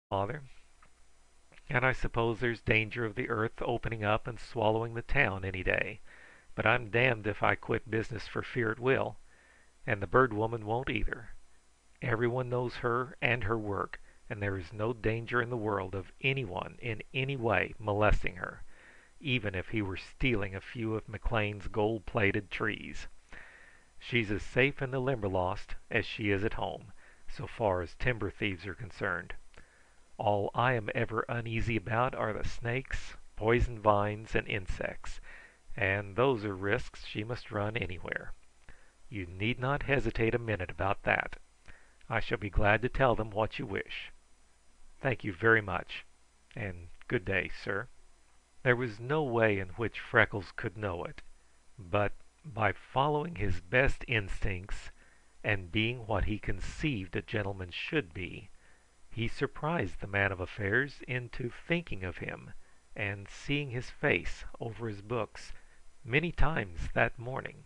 father, and I suppose there's danger of the earth opening up and swallowing the town any day. But I'm damned if I quit business for fear it will, and the Bird Woman won't either. Everyone knows her and her work, and there is no danger in the world of anyone in any way molesting her, even if he were stealing a few of McLean's gold-plated trees. She's as safe in the Limberlost as she is at home, so far as timber thieves are concerned. All I am ever uneasy about are the snakes, poison vines, and insects, and those are risks she must run anywhere. You need not hesitate a minute about that. I shall be glad to tell them what you wish. Thank you very much, and good day, sir." There was no way in which Freckles could know it, but by following his best instincts and being what he conceived a gentleman should be, he surprised the man of affairs into thinking of him and seeing his face over his books many times that morning,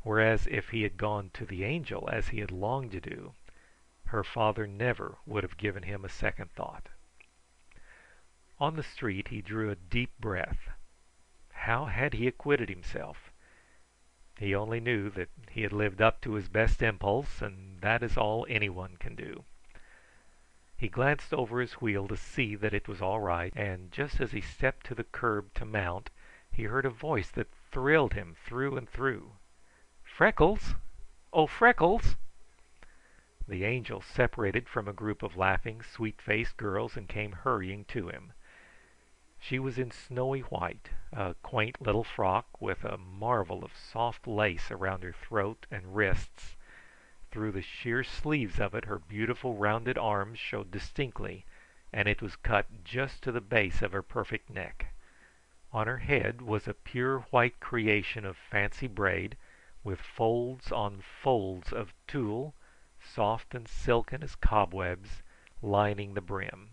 whereas if he had gone to the Angel as he had longed to do, her father never would have given him a second thought. On the street he drew a deep breath. How had he acquitted himself? He only knew that he had lived up to his best impulse, and that is all anyone can do. He glanced over his wheel to see that it was all right, and just as he stepped to the curb to mount, he heard a voice that thrilled him through and through. "Freckles! Oh, Freckles!" The Angel separated from a group of laughing, sweet-faced girls and came hurrying to him. She was in snowy white, a quaint little frock with a marvel of soft lace around her throat and wrists. Through the sheer sleeves of it her beautiful rounded arms showed distinctly, and it was cut just to the base of her perfect neck. On her head was a pure white creation of fancy braid, with folds on folds of tulle, soft and silken as cobwebs, lining the brim,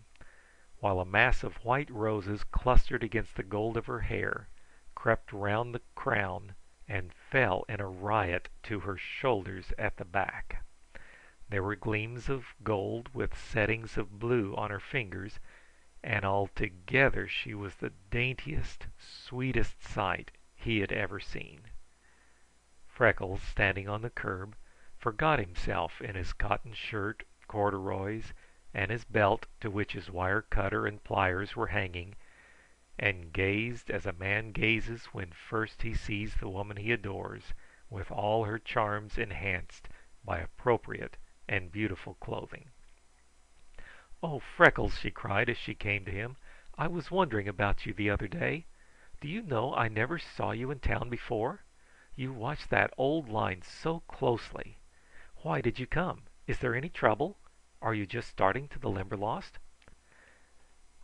while a mass of white roses clustered against the gold of her hair, crept round the crown, and fell in a riot to her shoulders at the back. There were gleams of gold with settings of blue on her fingers, and altogether she was the daintiest, sweetest sight he had ever seen. Freckles, standing on the curb, forgot himself in his cotton shirt, corduroys, and his belt to which his wire cutter and pliers were hanging, and gazed as a man gazes when first he sees the woman he adores, with all her charms enhanced by appropriate and beautiful clothing. "Oh, Freckles!" she cried as she came to him. "I was wondering about you the other day. Do you know I never saw you in town before? You watched that old line so closely. Why did you come? Is there any trouble? Are you just starting to the Limberlost?"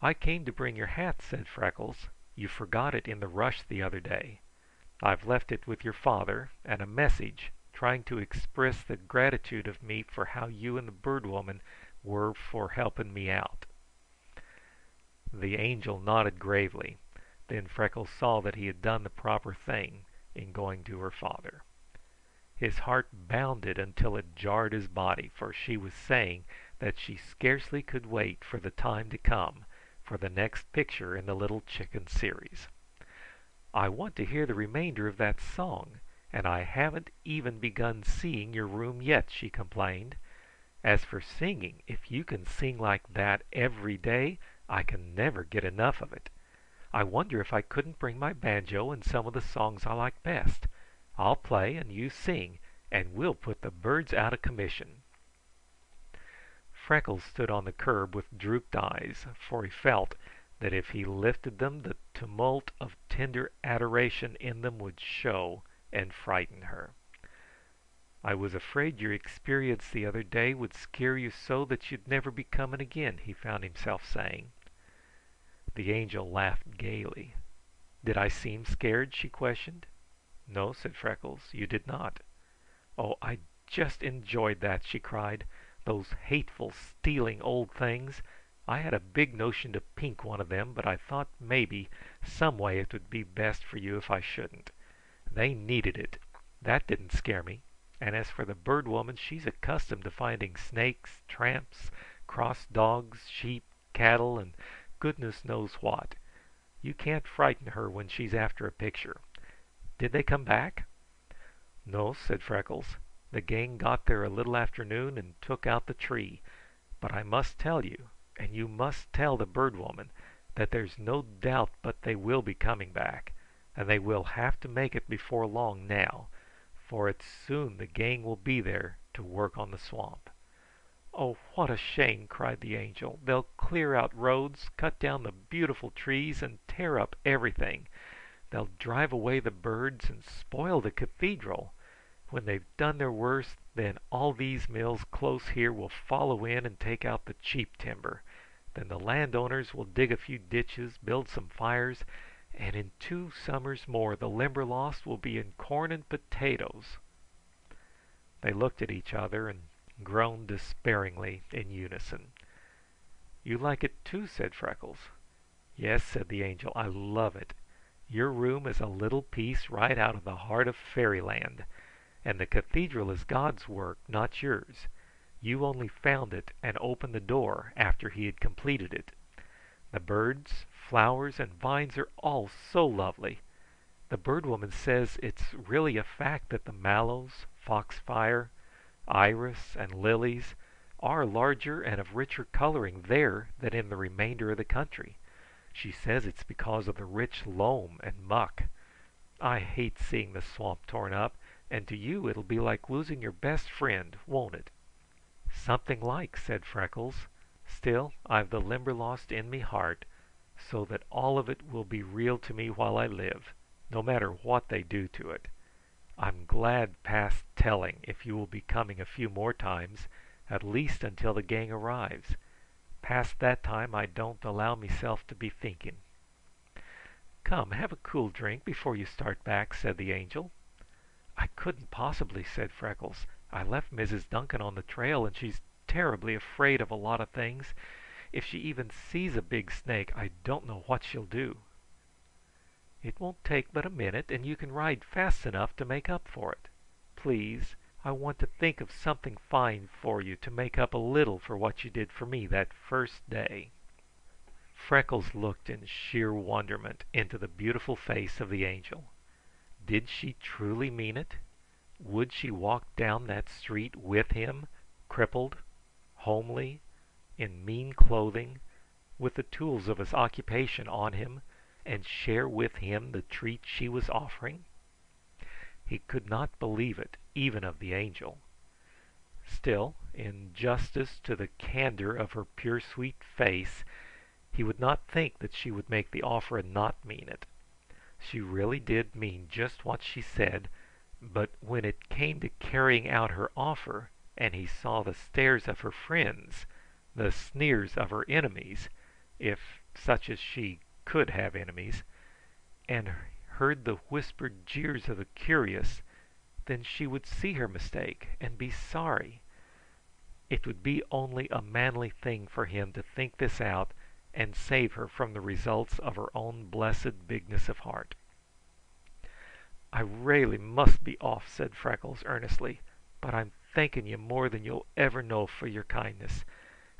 "I came to bring your hat," said Freckles. "You forgot it in the rush the other day. I've left it with your father, and a message trying to express the gratitude of me for how you and the Bird Woman were for helping me out." The Angel nodded gravely. Then Freckles saw that he had done the proper thing in going to her father. His heart bounded until it jarred his body, for she was saying that she scarcely could wait for the time to come for the next picture in the little chicken series. "I want to hear the remainder of that song, and I haven't even begun seeing your room yet," she complained. "As for singing, if you can sing like that every day, I can never get enough of it. I wonder if I couldn't bring my banjo and some of the songs I like best. I'll play and you sing, and we'll put the birds out of commission." Freckles stood on the curb with drooped eyes, for he felt that if he lifted them the tumult of tender adoration in them would show and frighten her. "I was afraid your experience the other day would scare you so that you'd never be coming again," he found himself saying. The Angel laughed gaily. "Did I seem scared?" she questioned. "No," said Freckles, "you did not." "Oh, I just enjoyed that!" she cried. "Those hateful, stealing old things! I had a big notion to pink one of them, but I thought maybe some way it would be best for you if I shouldn't. They needed it. That didn't scare me. And as for the Bird Woman, she's accustomed to finding snakes, tramps, cross dogs, sheep, cattle, and goodness knows what. You can't frighten her when she's after a picture. Did they come back?" "No," said Freckles. "The gang got there a little after noon and took out the tree. But I must tell you, and you must tell the Bird Woman, that there's no doubt but they will be coming back, and they will have to make it before long now, for it's soon the gang will be there to work on the swamp." "Oh, what a shame!" cried the Angel. "They'll clear out roads, cut down the beautiful trees, and tear up everything. They'll drive away the birds and spoil the cathedral. When they've done their worst, then all these mills close here will follow in and take out the cheap timber. Then the landowners will dig a few ditches, build some fires, and in 2 summers more the Limberlost will be in corn and potatoes." They looked at each other and groaned despairingly in unison. "You like it too?" said Freckles. "Yes," said the Angel. "I love it. Your room is a little piece right out of the heart of fairyland. And the cathedral is God's work, not yours. You only found it and opened the door after He had completed it. The birds, flowers, and vines are all so lovely. The Bird Woman says it's really a fact that the mallows, foxfire, iris, and lilies are larger and of richer coloring there than in the remainder of the country. She says it's because of the rich loam and muck. I hate seeing the swamp torn up, and to you it'll be like losing your best friend, won't it?" "Something like," said Freckles. "Still, I've the Limberlost in me heart, so that all of it will be real to me while I live, no matter what they do to it. I'm glad past telling if you will be coming a few more times, at least until the gang arrives. Past that time I don't allow myself to be thinking." "Come, have a cool drink before you start back," said the Angel. "I couldn't possibly," said Freckles. "I left Mrs. Duncan on the trail, and she's terribly afraid of a lot of things. If she even sees a big snake, I don't know what she'll do." "It won't take but a minute, and you can ride fast enough to make up for it. Please, I want to think of something fine for you to make up a little for what you did for me that first day." Freckles looked in sheer wonderment into the beautiful face of the Angel. Did she truly mean it? Would she walk down that street with him, crippled, homely, in mean clothing, with the tools of his occupation on him, and share with him the treat she was offering? He could not believe it, even of the Angel. Still, in justice to the candor of her pure sweet face, he would not think that she would make the offer and not mean it. She really did mean just what she said, but when it came to carrying out her offer, and he saw the stares of her friends, the sneers of her enemies, if such as she could have enemies, and heard the whispered jeers of the curious, then she would see her mistake and be sorry. It would be only a manly thing for him to think this out and save her from the results of her own blessed bigness of heart. "I really must be off," said Freckles earnestly, "but I'm thanking you more than you'll ever know for your kindness.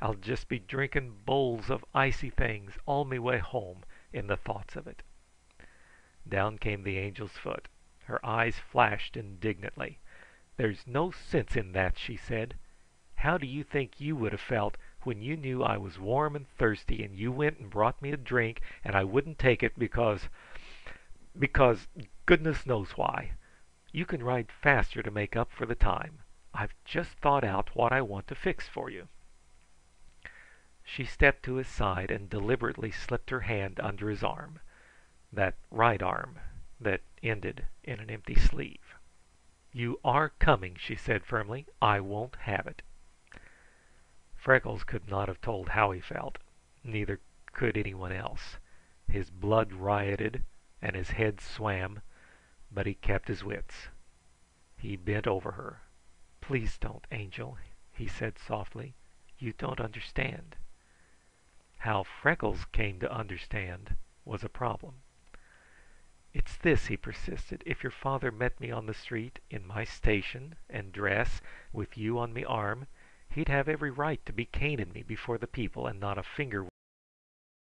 I'll just be drinking bowls of icy things all me way home in the thoughts of it." Down came the Angel's foot. Her eyes flashed indignantly. "There's no sense in that," she said. "How do you think you would have felt when you knew I was warm and thirsty, and you went and brought me a drink, and I wouldn't take it because goodness knows why? You can ride faster to make up for the time. I've just thought out what I want to fix for you." She stepped to his side and deliberately slipped her hand under his arm, that right arm that ended in an empty sleeve. "You are coming," she said firmly. "I won't have it." Freckles could not have told how he felt. Neither could anyone else. His blood rioted and his head swam, but he kept his wits. He bent over her. "Please don't, Angel," he said softly. "You don't understand." How Freckles came to understand was a problem. "It's this," he persisted. "If your father met me on the street, in my station and dress, with you on me arm, He'd have every right to be caning me before the people, and not a finger